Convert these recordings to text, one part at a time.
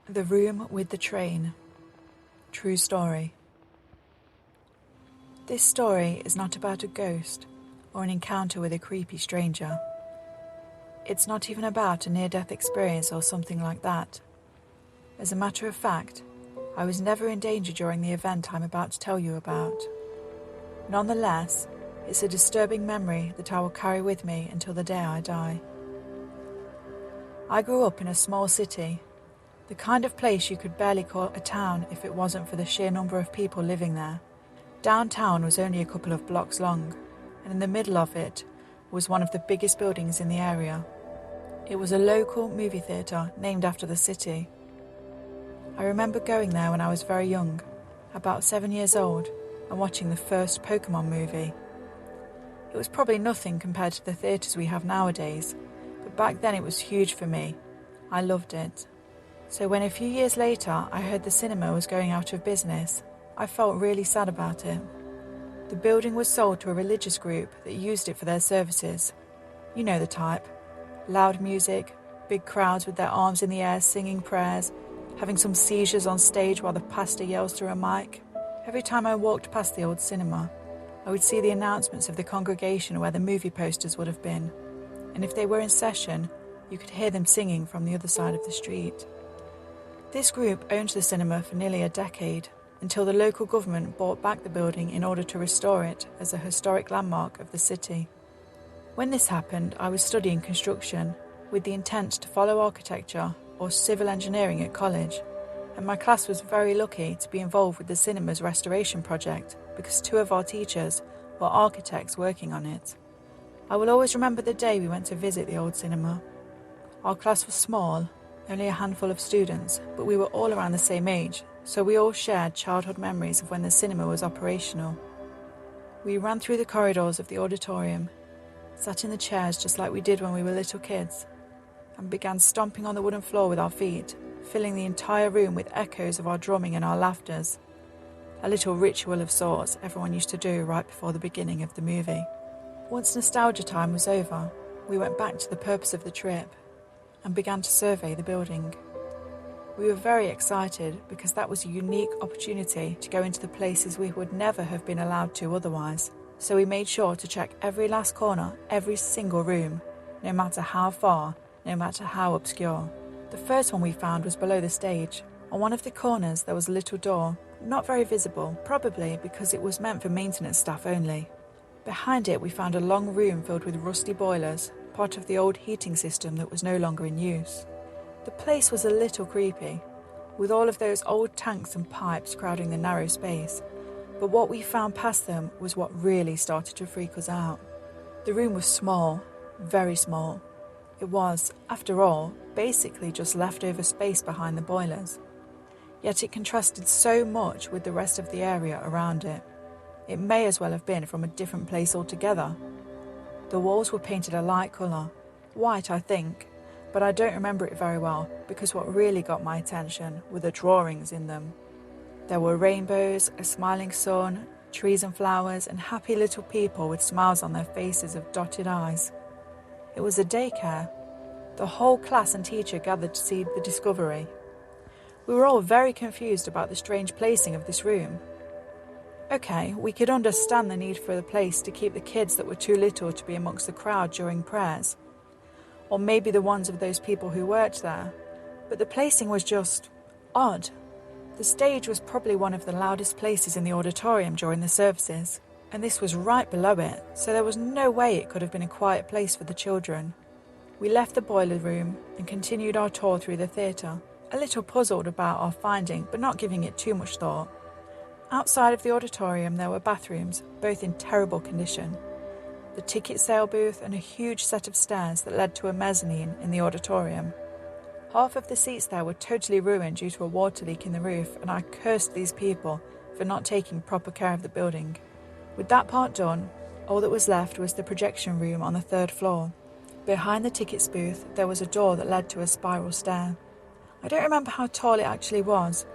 The Room with the Train. True story. This story is not about a ghost or an encounter with a creepy stranger. It's not even about a near-death experience or something like that. As a matter of fact, I was never in danger during the event I'm about to tell you about. Nonetheless, it's a disturbing memory that I will carry with me until the day I die. I grew up in a small city, the kind of place you could barely call a town if it wasn't for the sheer number of people living there. Downtown was only a couple of blocks long, and in the middle of it was one of the biggest buildings in the area. It was a local movie theatre named after the city. I remember going there when I was very young, about 7 years old, and watching the first Pokemon movie. It was probably nothing compared to the theatres we have nowadays, but back then it was huge for me. I loved it. So when a few years later I heard the cinema was going out of business, I felt really sad about it. The building was sold to a religious group that used it for their services. You know the type. Loud music, big crowds with their arms in the air singing prayers, having some seizures on stage while the pastor yells through a mic. Every time I walked past the old cinema, I would see the announcements of the congregation where the movie posters would have been. And if they were in session, you could hear them singing from the other side of the street. This group owned the cinema for nearly a decade, until the local government bought back the building in order to restore it as a historic landmark of the city. When this happened, I was studying construction, with the intent to follow architecture or civil engineering at college, and my class was very lucky to be involved with the cinema's restoration project because two of our teachers were architects working on it. I will always remember the day we went to visit the old cinema. Our class was small, only a handful of students, but we were all around the same age, so we all shared childhood memories of when the cinema was operational. We ran through the corridors of the auditorium, sat in the chairs just like we did when we were little kids, and began stomping on the wooden floor with our feet, filling the entire room with echoes of our drumming and our laughters. A little ritual of sorts everyone used to do right before the beginning of the movie. Once nostalgia time was over, we went back to the purpose of the trip and began to survey the building. We were very excited because that was a unique opportunity to go into the places we would never have been allowed to otherwise. So we made sure to check every last corner, every single room, no matter how far, no matter how obscure. The first one we found was below the stage. On one of the corners there was a little door, not very visible, probably because it was meant for maintenance staff only. Behind it we found a long room filled with rusty boilers, part of the old heating system that was no longer in use. The place was a little creepy, with all of those old tanks and pipes crowding the narrow space, but what we found past them was what really started to freak us out. The room was small, very small. It was, after all, basically just leftover space behind the boilers. Yet it contrasted so much with the rest of the area around it. It may as well have been from a different place altogether. The walls were painted a light colour, white I think, but I don't remember it very well because what really got my attention were the drawings in them. There were rainbows, a smiling sun, trees and flowers, and happy little people with smiles on their faces of dotted eyes. It was a daycare. The whole class and teacher gathered to see the discovery. We were all very confused about the strange placing of this room. Okay, we could understand the need for the place to keep the kids that were too little to be amongst the crowd during prayers, or maybe the ones of those people who worked there, but the placing was just odd. The stage was probably one of the loudest places in the auditorium during the services, and this was right below it, so there was no way it could have been a quiet place for the children. We left the boiler room and continued our tour through the theatre, a little puzzled about our finding but not giving it too much thought. Outside of the auditorium there were bathrooms, both in terrible condition, the ticket sale booth and a huge set of stairs that led to a mezzanine in the auditorium. Half of the seats there were totally ruined due to a water leak in the roof, and I cursed these people for not taking proper care of the building. With that part done, all that was left was the projection room on the 3rd floor. Behind the tickets booth there was a door that led to a spiral stair. I don't remember how tall it actually was,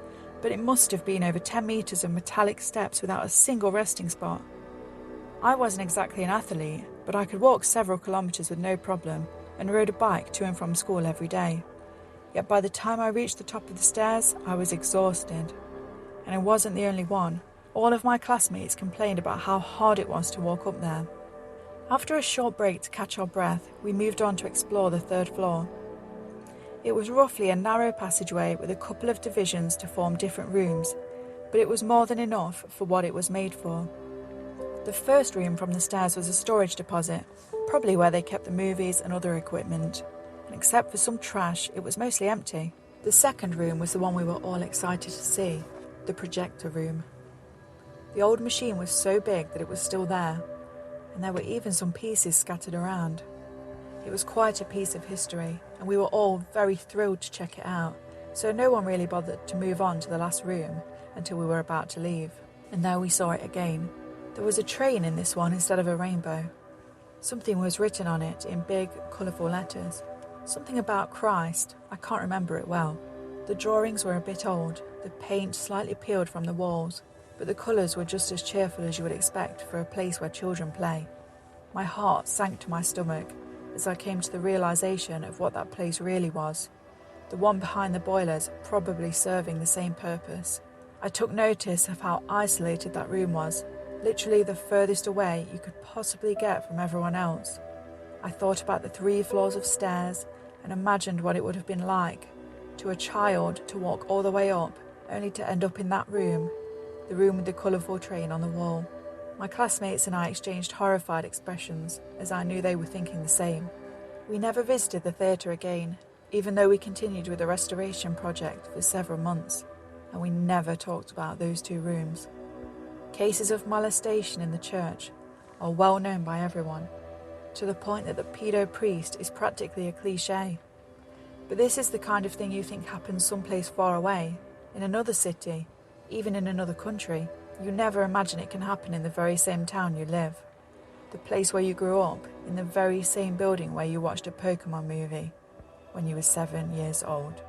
but it must have been over 10 metres of metallic steps without a single resting spot. I wasn't exactly an athlete, but I could walk several kilometres with no problem and rode a bike to and from school every day. Yet by the time I reached the top of the stairs, I was exhausted. And I wasn't the only one. All of my classmates complained about how hard it was to walk up there. After a short break to catch our breath, we moved on to explore the third floor. It was roughly a narrow passageway with a couple of divisions to form different rooms, but it was more than enough for what it was made for. The first room from the stairs was a storage deposit, probably where they kept the movies and other equipment, and except for some trash, it was mostly empty. The second room was the one we were all excited to see, the projector room. The old machine was so big that it was still there, and there were even some pieces scattered around. It was quite a piece of history, and we were all very thrilled to check it out, so no one really bothered to move on to the last room until we were about to leave. And there we saw it again. There was a train in this one instead of a rainbow. Something was written on it in big, colourful letters. Something about Christ. I can't remember it well. The drawings were a bit old, the paint slightly peeled from the walls, but the colours were just as cheerful as you would expect for a place where children play. My heart sank to my stomach as I came to the realisation of what that place really was. The one behind the boilers probably serving the same purpose. I took notice of how isolated that room was, literally the furthest away you could possibly get from everyone else. I thought about the 3 floors of stairs and imagined what it would have been like to a child to walk all the way up, only to end up in that room, the room with the colourful train on the wall. My classmates and I exchanged horrified expressions, as I knew they were thinking the same. We never visited the theatre again, even though we continued with the restoration project for several months, and we never talked about those 2 rooms. Cases of molestation in the church are well known by everyone, to the point that the pedo priest is practically a cliché. But this is the kind of thing you think happens someplace far away, in another city, even in another country. You never imagine it can happen in the very same town you live, the place where you grew up, in the very same building where you watched a Pokemon movie when you were 7 years old.